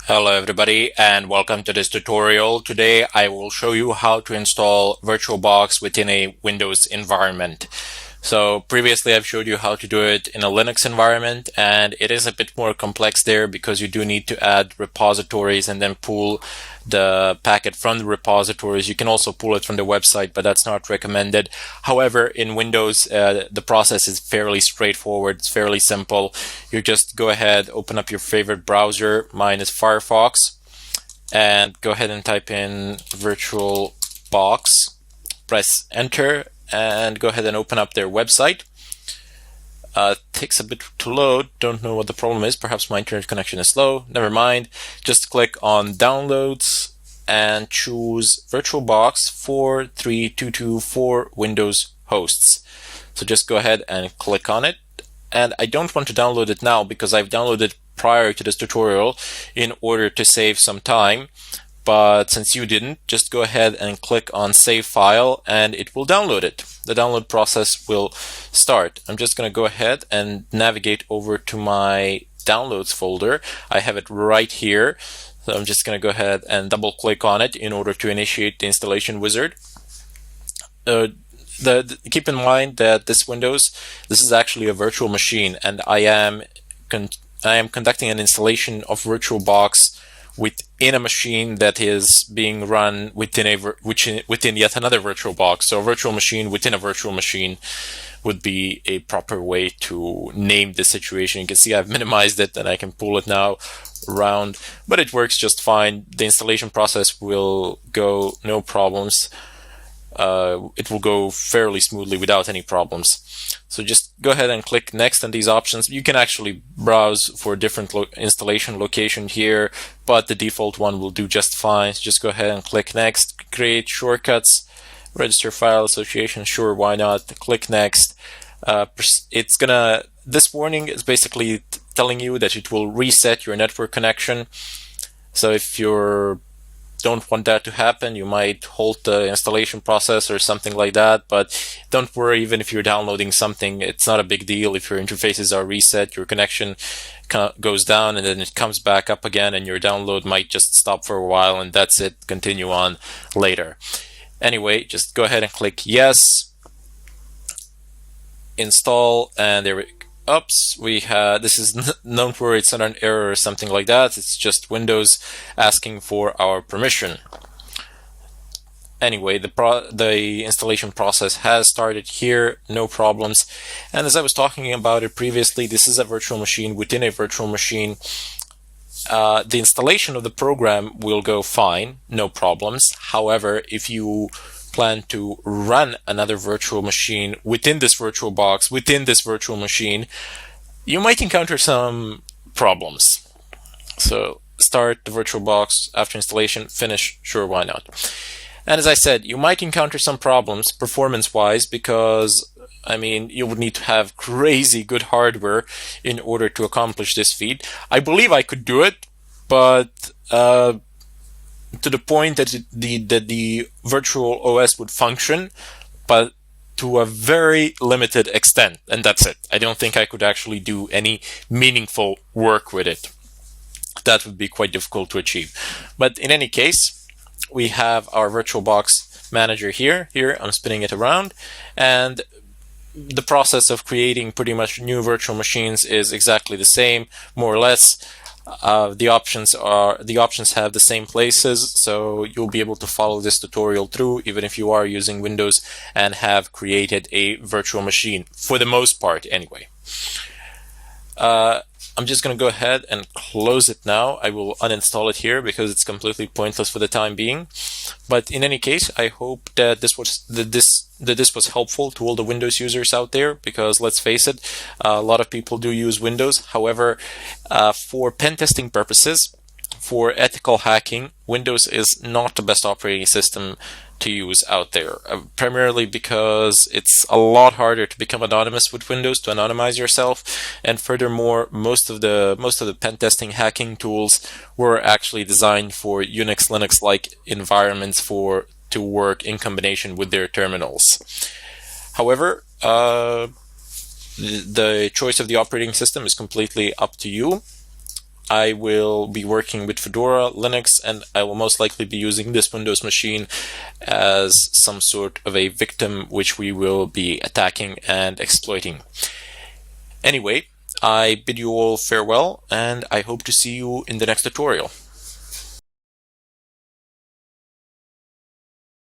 Hello everybody and welcome to this tutorial. Today I will show you how to install VirtualBox within a Windows environment. So previously I've showed you how to do it in a Linux environment, and it is a bit more complex there because you do need to add repositories and then pull the packet from the repositories. You can also pull it from the website, but that's not recommended. However, in Windows, the process is fairly straightforward. It's fairly simple. You just go ahead, open up your favorite browser. Mine is Firefox, and go ahead and type in VirtualBox. Press enter and go ahead and open up their website. Takes a bit to load. Don't know what the problem is. Perhaps my internet connection is slow. Never mind. Just click on Downloads and choose VirtualBox 4322 for Windows hosts. So just go ahead and click on it. And I don't want to download it now because I've downloaded prior to this tutorial in order to save some time. But since you didn't, just go ahead and click on Save File and it will download it. The download process will start. I'm just going to go ahead and navigate over to my Downloads folder. I have it right here. So I'm just going to go ahead and double click on it in order to initiate the installation wizard. Keep in mind that this is actually a virtual machine, and I am conducting an installation of VirtualBox within a machine that is being run within yet another VirtualBox. So a virtual machine within a virtual machine would be a proper way to name the situation. You can see I've minimized it and I can pull it now around, but it works just fine. The installation process will go no problems. It will go fairly smoothly without any problems. So just go ahead and click next on these options. You can actually browse for a different installation location here, but the default one will do just fine. So just go ahead and click next. Create shortcuts, register file association, sure, why not? Click next. This warning is basically telling you that it will reset your network connection. So if you don't want that to happen, you might halt the installation process or something like that, but don't worry. Even if you're downloading something, it's not a big deal. If your interfaces are reset, your connection goes down and then it comes back up again, and your download might just stop for a while and that's it. Continue on later. Anyway, just go ahead and click yes, install, and there we go. Oops, this is don't worry, it's not an error or something like that. It's just Windows asking for our permission. Anyway, the installation process has started here, no problems. And as I was talking about it previously, this is a virtual machine within a virtual machine. The installation of the program will go fine, no problems. However, if you plan to run another virtual machine within this VirtualBox, within this virtual machine, you might encounter some problems. So start the VirtualBox after installation, finish, sure, why not? And as I said, you might encounter some problems performance-wise because, you would need to have crazy good hardware in order to accomplish this feat. I believe I could do it, but to the point that the virtual OS would function, but to a very limited extent, and that's it. I don't think I could actually do any meaningful work with it. That would be quite difficult to achieve. But in any case, we have our VirtualBox manager here. Here, I'm spinning it around, and the process of creating pretty much new virtual machines is exactly the same, more or less. The options have the same places, so you'll be able to follow this tutorial through even if you are using Windows and have created a virtual machine, for the most part anyway. I'm just going to go ahead and close it now. I will uninstall it here because it's completely pointless for the time being. But in any case, I hope that this was helpful to all the Windows users out there, because let's face it, a lot of people do use Windows. However, for pen testing purposes, for ethical hacking, Windows is not the best operating system to use out there, primarily because it's a lot harder to become anonymous with Windows, to anonymize yourself, and furthermore, most of the pen testing hacking tools were actually designed for Unix, Linux-like environments to work in combination with their terminals. However, the choice of the operating system is completely up to you. I will be working with Fedora, Linux, and I will most likely be using this Windows machine as some sort of a victim which we will be attacking and exploiting. Anyway, I bid you all farewell, and I hope to see you in the next tutorial.